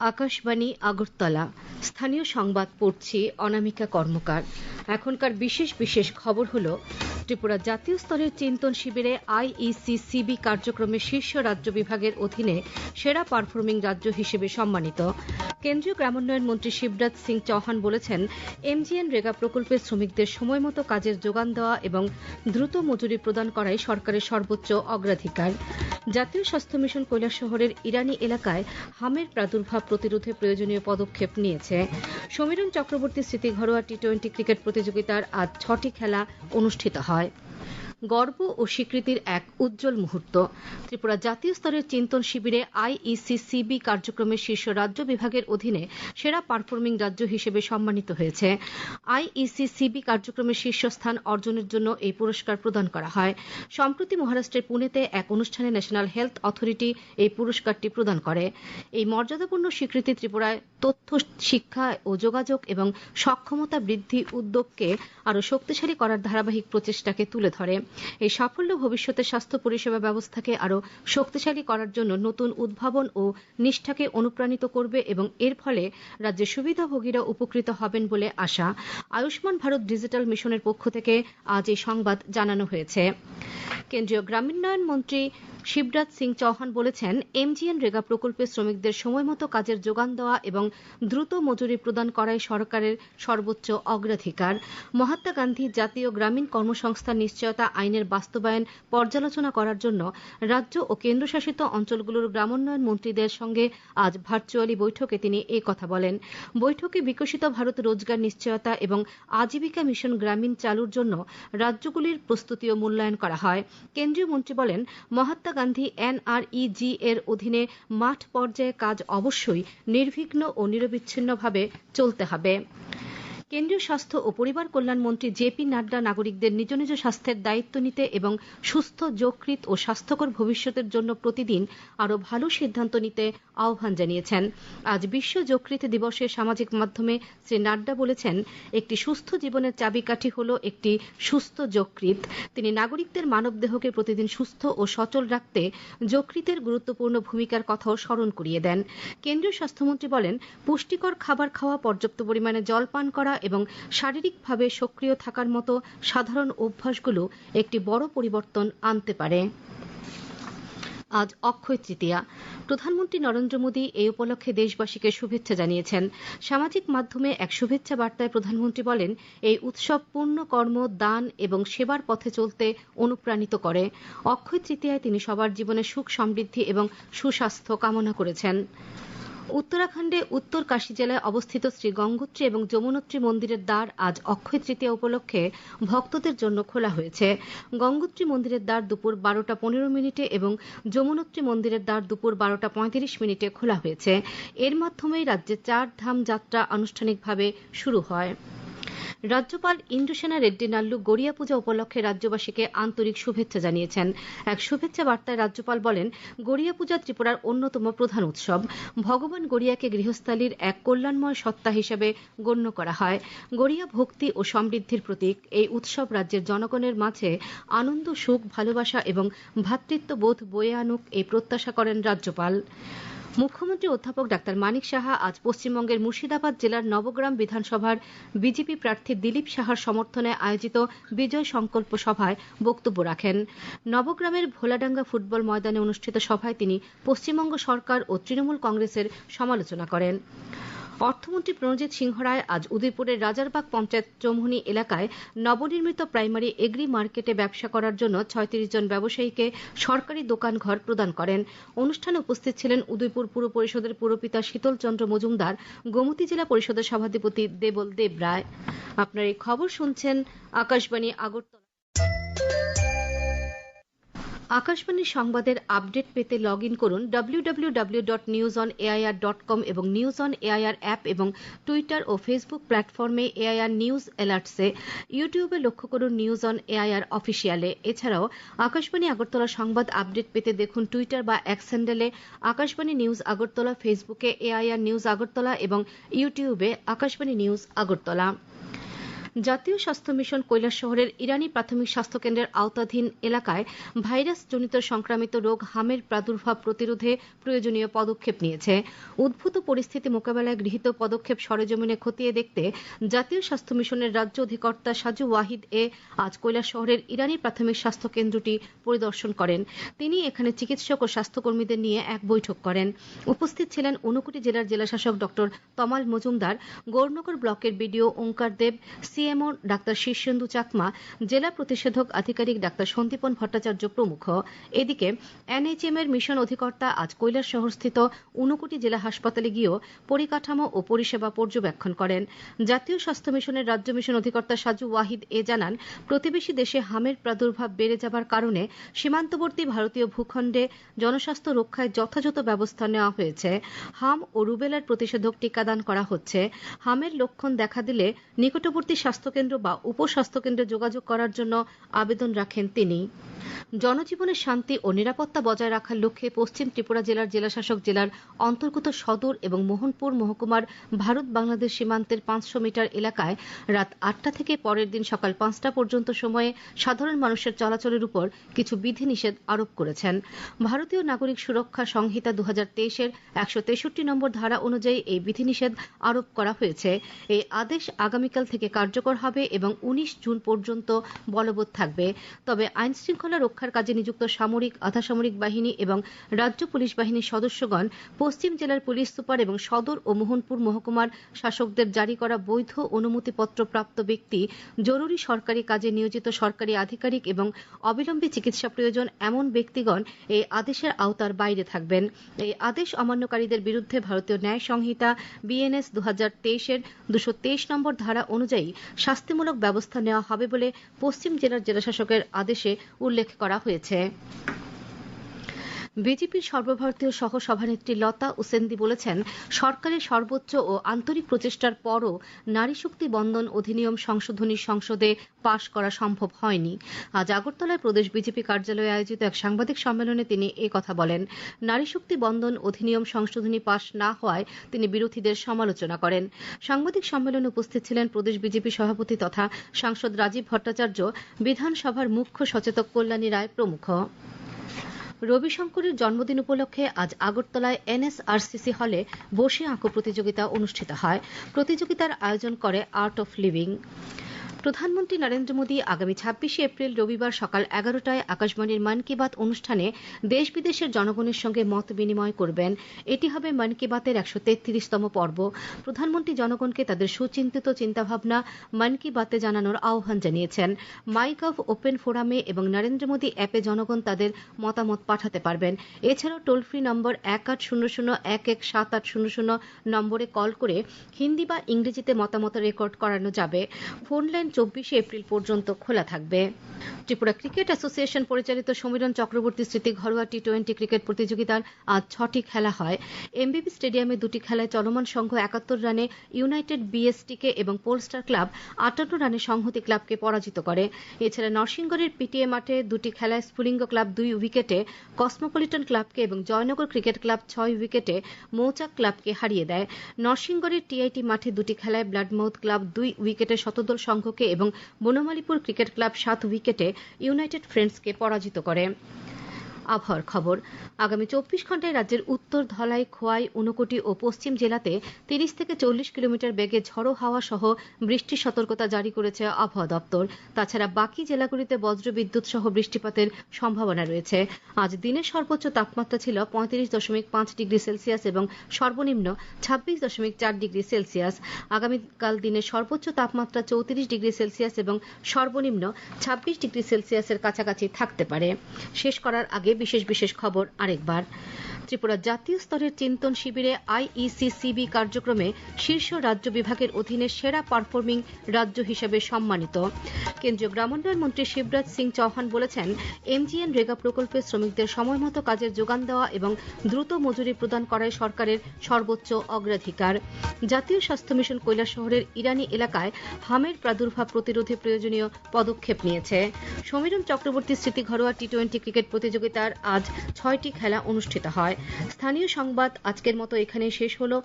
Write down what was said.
আকাশবাণী আগরতলা। স্থানীয় সংবাদ পড়ছি অনামিকা কর্মকার। এখনকার বিশেষ বিশেষ খবর হলো, ত্রিপুরা জাতীয় স্তরের চিন্তন শিবিরে IECCB কার্যক্রমে শীর্ষ রাজ্য বিভাগের অধীনে সেরা পারফর্মিং রাজ্য হিসেবে সম্মানিত। কেন্দ্রীয় গ্রামোন্নয়ন মন্ত্রী শিবরাজ সিং চৌহান বলেছেন, MGNরেগা প্রকল্পের শ্রমিকদের সময়মতো কাজের যোগান দেওয়া এবং দ্রুত মজুরি প্রদান করাই সরকারের সর্বোচ্চ অগ্রাধিকার। জাতীয় স্বাস্থ্য মিশন কৈলাসহরের ইরানি এলাকায় হামের প্রাদুর্ভাব প্রতিরোধে প্রয়োজনীয় পদক্ষেপ নিয়েছে। সমীরণ চক্রবর্তী স্মৃতি ঘরোয়া T20 ক্রিকেট প্রতিযোগিতার আজ 6টি খেলা অনুষ্ঠিত হয়। গর্ব ও স্বীকৃতির এক উজ্জ্বল মুহূর্ত। ত্রিপুরা জাতীয় স্তরের চিন্তন শিবিরে IECCB কার্যক্রমে শীর্ষ রাজ্য বিভাগের অধীনে সেরা পারফর্মিং রাজ্য হিসেবে সম্মানিত হয়েছে। IECCB কার্যক্রমে শীর্ষস্থান অর্জনের জন্য এই পুরস্কার প্রদান করা হয়। সম্প্রতি মহারাষ্ট্রের পুনেতে এক অনুষ্ঠানে ন্যাশনাল হেলথ অথরিটি এই পুরস্কারটি প্রদান করে। এই মর্যাদাপূর্ণ স্বীকৃতি ত্রিপুরায় তথ্য, শিক্ষা ও যোগাযোগ এবং সক্ষমতা বৃদ্ধি উদ্যোগকে আরও শক্তিশালী করার ধারাবাহিক প্রচেষ্টাকে তুলে ধরে। এই সাফল্য ভবিষ্যতে স্বাস্থ্য পরিষেবা ব্যবস্থাকে আরও শক্তিশালী করার জন্য নতুন উদ্ভাবন ও নিষ্ঠাকে অনুপ্রাণিত করবে এবং এর ফলে রাজ্যের সুবিধাভোগীরা উপকৃত হবেন বলে আশা। আয়ুষ্মান ভারত ডিজিটাল মিশনের পক্ষ থেকে আজ এই সংবাদ জানানো হয়েছে। কেন্দ্রীয় গ্রামোন্নয়ন মন্ত্রী শিবরাজ সিং চৌহান বলেছেন, MGNরেগা প্রকল্পের শ্রমিকদের সময়মতো কাজের যোগান দেওয়া এবং দ্রুত মজুরি প্রদান করাই সরকারের সর্বোচ্চ অগ্রাধিকার। মহাত্মা গান্ধী জাতীয় গ্রামীণ কর্মসংস্থান নিশ্চয়তা আইনের বাস্তবায়ন পর্যালোচনা করার জন্য রাজ্য ও কেন্দ্রশাসিত অঞ্চলগুলোর গ্রামোন্নয়ন মন্ত্রীদের সঙ্গে আজ ভার্চুয়ালি বৈঠকে তিনি এই কথা বলেন। বৈঠকে বিকশিত ভারত রোজগার নিশ্চয়তা এবং আজীবিকা মিশন গ্রামীণ চালুর জন্য রাজ্যগুলির প্রস্তুতিও মূল্যায়ন করা হয়। কেন্দ্রীয় মন্ত্রী বলেন, মহাত্মা গান্ধী NREG এর অধীনে মাঠ পর্যায়ে কাজ অবশ্যই নির্বিঘ্ন ও নিরবিচ্ছিন্নভাবে চলতে হবে। কেন্দ্রীয় স্বাস্থ্য ও পরিবার কল্যাণ মন্ত্রী JP নাড্ডা নাগরিকদের নিজ নিজ স্বাস্থ্যের দায়িত্ব নিতে এবং সুস্থ, যকৃৎ ও স্বাস্থ্যকর ভবিষ্যতের জন্য প্রতিদিন আরও ভালো সিদ্ধান্ত নিতে আহ্বান জানিয়েছেন। আজ বিশ্ব যকৃৎ দিবসে সামাজিক মাধ্যমে শ্রী নাড্ডা বলেছেন, একটি সুস্থ জীবনের চাবিকাঠি হল একটি সুস্থ যকৃৎ। তিনি নাগরিকদের মানবদেহকে প্রতিদিন সুস্থ ও সচল রাখতে যকৃতের গুরুত্বপূর্ণ ভূমিকার কথাও স্মরণ করিয়ে দেন। কেন্দ্রীয় স্বাস্থ্যমন্ত্রী বলেন, পুষ্টিকর খাবার খাওয়া, পর্যাপ্ত পরিমাণে জল পান করা এবং শারীরিকভাবে সক্রিয় থাকার মতো সাধারণ অভ্যাসগুলো একটি বড় পরিবর্তন আনতে পারে। আজ অক্ষয় তৃতীয়া। প্রধানমন্ত্রী নরেন্দ্র মোদী এই উপলক্ষে দেশবাসীকে শুভেচ্ছা জানিয়েছেন। সামাজিক মাধ্যমে এক শুভেচ্ছা বার্তায় প্রধানমন্ত্রী বলেন, এই উৎসব পূণ্য কর্ম, দান এবং সেবার পথে চলতে অনুপ্রাণিত করে। অক্ষয় তৃতীয়ায় তিনি সবার জীবনে সুখ, সমৃদ্ধি এবং সুস্বাস্থ্য কামনা করেছেন। উত্তরাখণ্ডে উত্তর কাশী জেলায় অবস্থিত শ্রী গঙ্গোত্রী এবং যমুনোত্রী মন্দিরের দ্বার আজ অক্ষয় তৃতীয়া উপলক্ষে ভক্তদের জন্য খোলা হয়েছে। গঙ্গোত্রী মন্দিরের দ্বার দুপুর 12:15 এবং যমুনোত্রী মন্দিরের দ্বার দুপুর 12:35 খোলা হয়েছে। এর মাধ্যমেই রাজ্যে 4 ধাম যাত্রা আনুষ্ঠানিকভাবে শুরু হয়। রাজ্যপাল ইন্দ্রসেনা রেড্ডি নাল্লু গড়িয়া পূজা উপলক্ষে রাজ্যবাসীকে আন্তরিক শুভেচ্ছা জানিয়েছেন। এক শুভেচ্ছা বার্তায় রাজ্যপাল বলেন, গড়িয়া পূজা ত্রিপুরার অন্যতম প্রধান উৎসব। ভগবান গড়িয়াকে গৃহস্থালীর এক কল্যাণময় সত্তা হিসেবে গণ্য করা হয়। গড়িয়া ভক্তি ও সমৃদ্ধির প্রতীক। এই উৎসব রাজ্যের জনগণের মাঝে আনন্দ, সুখ, ভালোবাসা এবং ভ্রাতৃত্ববোধ বয়ে আনুক, এই প্রত্যাশা করেন রাজ্যপাল। মুখ্যমন্ত্রী অধ্যাপক ডাক্তার মানিক সাহা আজ পশ্চিমবঙ্গের মুর্শিদাবাদ জেলার নবগ্রাম বিধানসভার বিজেপি প্রার্থী দিলীপ সাহার সমর্থনে আয়োজিত বিজয় সংকল্প সভায় বক্তব্য রাখেন। নবগ্রামের ভোলাডাঙ্গা ফুটবল ময়দানে অনুষ্ঠিত সভায় তিনি পশ্চিমবঙ্গ সরকার ও তৃণমূল কংগ্রেসের সমালোচনা করেন। অর্থমন্ত্রী প্রণজিৎ সিংহ রায় আজ উদয়পুরের রাজারবাগ পঞ্চায়েত চৌমুহনী এলাকায় নবনির্মিত প্রাইমারি এগ্রি মার্কেটে ব্যবসা করার জন্য 36 জন ব্যবসায়ীকে সরকারি দোকান ঘর প্রদান করেন। অনুষ্ঠানে উপস্থিত ছিলেন উদয়পুর পুর পরিষদের পুরপিতা শীতল চন্দ্র মজুমদার, গোমতী জেলা পরিষদের সভাধিপতি দেবল দেব রায়। আপনার এই খবর শুনছেন আকাশবাণী আগরতলা। আকাশবাণীর সংবাদের আপডেট পেতে লগ ইন করুন www.newsonair.com এবং নিউজ অন এআইআর অ্যাপ এবং টুইটার ও ফেসবুক প্ল্যাটফর্মে এআইআর নিউজ অ্যালার্টসে। ইউটিউবে লক্ষ্য করুন নিউজ অন এআইআর অফিসিয়ালে। এছাড়াও আকাশবাণী আগরতলা সংবাদ আপডেট পেতে দেখুন টুইটার বা এক্স হ্যান্ডেলে আকাশবাণী নিউজ আগরতলা, ফেসবুকে এআইআর নিউজ আগরতলা এবং ইউটিউবে আকাশবাণী নিউজ আগরতলা। জাতীয় স্বাস্থ্য মিশন কৈলাসহরের ইরানি প্রাথমিক স্বাস্থ্য কেন্দ্রের আওতাধীন এলাকায় ভাইরাস জনিত সংক্রামিত রোগ হামের প্রাদুর্ভাব প্রতিরোধে প্রয়োজনীয় পদক্ষেপ নিয়েছে। উদ্ভূত পরিস্থিতি মোকাবেলায় গৃহীত পদক্ষেপ সরেজমিনে খতিয়ে দেখতে জাতীয় স্বাস্থ্য মিশনের রাজ্য অধিকর্তা সাজু ওয়াহিদ আজ কৈলাসহরের ইরানি প্রাথমিক স্বাস্থ্য কেন্দ্রটি পরিদর্শন করেন। তিনি এখানে চিকিৎসক ও স্বাস্থ্যকর্মীদের নিয়ে এক বৈঠক করেন। উপস্থিত ছিলেন ঊনকোটি জেলার জেলাশাসক ডক্টর তমাল মজুমদার, গৌরনগর ব্লকের বিডিও ওঙ্কার দেব, সিএমও ডাক্তার শীর্ষেন্দু চাকমা, জেলা প্রতিষেধক আধিকারিক ডাক্তার সন্দীপন ভট্টাচার্য প্রমুখ। এদিকে এনএইচএম এর মিশন অধিকর্তা আজ কৈলাসহরস্থিত ঊনকোটি জেলা হাসপাতালে গিয়েও পরিকাঠামো ও পরিষেবা পর্যবেক্ষণ করেন। জাতীয় স্বাস্থ্য মিশনের রাজ্য মিশন অধিকর্তা সাজু ওয়াহিদ জানান, প্রতিবেশী দেশে হামের প্রাদুর্ভাব বেড়ে যাবার কারণে সীমান্তবর্তী ভারতীয় ভূখণ্ডে জনস্বাস্থ্য রক্ষায় যথাযথ ব্যবস্থা নেওয়া হয়েছে। হাম ও রুবেলার প্রতিষেধক টিকাদান করা হচ্ছে। হামের লক্ষণ দেখা দিলে নিকটবর্তী স্বাস্থ্যকেন্দ্র বা উপস্বাস্থ্যকেন্দ্রে যোগাযোগ করার জন্য আবেদন রাখেন তিনি। জনজীবনের শান্তি ও নিরাপত্তা বজায় রাখার লক্ষ্যে পশ্চিম ত্রিপুরা জেলার জেলাশাসক জেলার অন্তর্গত সদর এবং মোহনপুর মহকুমার ভারত বাংলাদেশ সীমান্তের 500 মিটার এলাকায় রাত 8টা থেকে পরের দিন সকাল 5টা পর্যন্ত সময়ে সাধারণ মানুষের চলাচলের উপর কিছু বিধিনিষেধ আরোপ করেছেন। ভারতীয় নাগরিক সুরক্ষা সংহিতা 2023-এর 163 নম্বর ধারা অনুযায়ী এই বিধিনিষেধ আরোপ করা হয়েছে। এই আদেশ আগামীকাল থেকে কার্যকর হবে এবং 19 জুন পর্যন্ত বলবৎ থাকবে। তবে আইন শৃঙ্খলা রক্ষার কাজে নিযুক্ত সামরিক, আধাসামরিক বাহিনী এবং রাজ্য পুলিশ বাহিনীর সদস্যগণ, পশ্চিম জেলার পুলিশ সুপার এবং সদর ও মোহনপুর মহকুমার শাসকদের জারি করা বৈধ অনুমতিপত্র প্রাপ্ত ব্যক্তি, জরুরি সরকারি কাজে নিয়োজিত সরকারি আধিকারিক এবং অবিলম্বে চিকিৎসা প্রয়োজন এমন ব্যক্তিগণ এই আদেশের আওতার বাইরে থাকবেন। এই আদেশ অমান্যকারীদের বিরুদ্ধে ভারতীয় ন্যায় সংহিতা BNS 2023-এর 223 নম্বর ধারা অনুযায়ী শাস্তিমূলক ব্যবস্থা নেওয়া হবে বলে পশ্চিম জেলার জেলাশাসকের আদেশে উল্লেখ করা হয়েছে। বিজেপির সর্বভারতীয় সহ সভানেত্রী লতা উসেন্দি বলেছেন, সরকারের সর্বোচ্চ ও আন্তরিক প্রচেষ্টার পরও নারী শক্তি বন্দন অধিনিয়ম সংশোধনী সংসদে পাশ করা সম্ভব হয়নি। আজ আগরতলায় প্রদেশ বিজেপি কার্যালয়ে আয়োজিত এক সাংবাদিক সম্মেলনে তিনি কথা বলেন। নারী শক্তি বন্দন অধিনিয়ম সংশোধনী পাশ না হওয়ায় তিনি বিরোধীদের সমালোচনা করেন। সাংবাদিক সম্মেলনে উপস্থিত ছিলেন প্রদেশ বিজেপি সভাপতি তথা সাংসদ রাজীব ভট্টাচার্য, বিধানসভার মুখ্য সচেতক কল্যাণী রায় প্রমুখ। রবিশঙ্করের জন্মদিন উপলক্ষে আজ আগরতলায় NSRCC হলে বসে আঁকো প্রতিযোগিতা অনুষ্ঠিত হয়। প্রতিযোগিতার আয়োজন করে আর্ট অফ লিভিং। প্রধানমন্ত্রী নরেন্দ্র মোদী আগামী 26শে এপ্রিল রবিবার সকাল 11টায় আকাশবাণীর মন কি বাত অনুষ্ঠানে দেশ বিদেশের জনগণের সঙ্গে মত বিনিময় করবেন। এটি হবে মন কি বাতের 133তম পর্ব। প্রধানমন্ত্রী জনগণকে তাদের সুচিন্তিত চিন্তাভাবনা মন কি বাতে জানানোর আহ্বান জানিয়েছেন। মাইগভ ওপেন ফোরামে এবং নরেন্দ্র মোদী অ্যাপে জনগণ তাদের মতামত পাঠাতে পারবেন। এছাড়াও টোল ফ্রি নম্বর 1800117800 নম্বরে কল করে হিন্দি বা ইংরেজিতে মতামত রেকর্ড করানো যাবে। ফোন লাইন 24শে এপ্রিল পর্যন্ত খোলা থাকবে। ত্রিপুরা ক্রিকেট অ্যাসোসিয়েশন পরিচালিত সমীরণ চক্রবর্তী স্মৃতি ঘরোয়া T20 ক্রিকেট প্রতিযোগিতার আজ 6টি খেলা হয়। এমবিবি স্টেডিয়ামে 2টি খেলায় চলমান সংঘ 71 রানে ইউনাইটেড BSTকে এবং পোলস্টার ক্লাব 58 রানে সংহতি ক্লাবকে পরাজিত করে। এছাড়া নরসিংগড়ের PTA মাঠে 2টি খেলায় স্ফুলিঙ্গ ক্লাব 2 উইকেটে কসমোপলিটন ক্লাবকে এবং জয়নগর ক্রিকেট ক্লাব 6 উইকেটে মৌচাক ক্লাবকে হারিয়ে দেয়। নরসিংগড়ের TIT মাঠে 2টি খেলায় ব্লাডমাউথ ক্লাব 2 উইকেটে শতদল সংঘকে এবং বনমালীপুর ক্রিকেট ক্লাব 7 উইকেটে ইউনাইটেড ফ্রেন্ডসকে পরাজিত করে। আবহাওয়ার খবর। আগামী 24 ঘন্টায় রাজ্যের উত্তর, ধলাই, খোয়াই, ঊনকোটি ও পশ্চিম জেলাতে 30 থেকে 40 কিলোমিটার বেগে ঝড়ো হাওয়া সহ বৃষ্টির সতর্কতা জারি করেছে আবহাওয়া দপ্তর। তাছাড়া বাকি জেলাগুলিতে বজ্রবিদ্যুৎ সহ বৃষ্টিপাতের সম্ভাবনা রয়েছে। আজ দিনের সর্বোচ্চ তাপমাত্রা ছিল 35.5 ডিগ্রি সেলসিয়াস এবং সর্বনিম্ন 26.4 ডিগ্রি সেলসিয়াস। আগামীকাল দিনের সর্বোচ্চ তাপমাত্রা 34 ডিগ্রি সেলসিয়াস এবং সর্বনিম্ন 26 ডিগ্রি সেলসিয়াসের কাছাকাছি থাকতে পারে। শেষ করার আগে বিশেষ খবর আরেকবার। ত্রিপুরা জাতীয় স্তরের চিন্তন শিবিরে IECCB কার্যক্রমে শীর্ষ রাজ্য বিভাগের অধীনে সেরা পারফর্মিং রাজ্য হিসেবে সম্মানিত। কেন্দ্রীয় গ্রামোন্নয়ন মন্ত্রী শিবরাজ সিং চৌহান বলেছেন, MGN রেগা প্রকল্পে শ্রমিকদের সময়মতো কাজের যোগান দেওয়া এবং দ্রুত মজুরি প্রদান করাই সরকারের সর্বোচ্চ অগ্রাধিকার। জাতীয় স্বাস্থ্য মিশন কৈলাসহরের ইরানি এলাকায় হামের প্রাদুর্ভাব প্রতিরোধে প্রয়োজনীয় পদক্ষেপ নিয়েছে। সমীরণ চক্রবর্তী স্মৃতি ঘরোয়া T20 ক্রিকেট প্রতিযোগিতার আজ 6টি খেলা অনুষ্ঠিত হয়। স্থানীয় সংবাদ আজকের মতো এখানে শেষ হলো।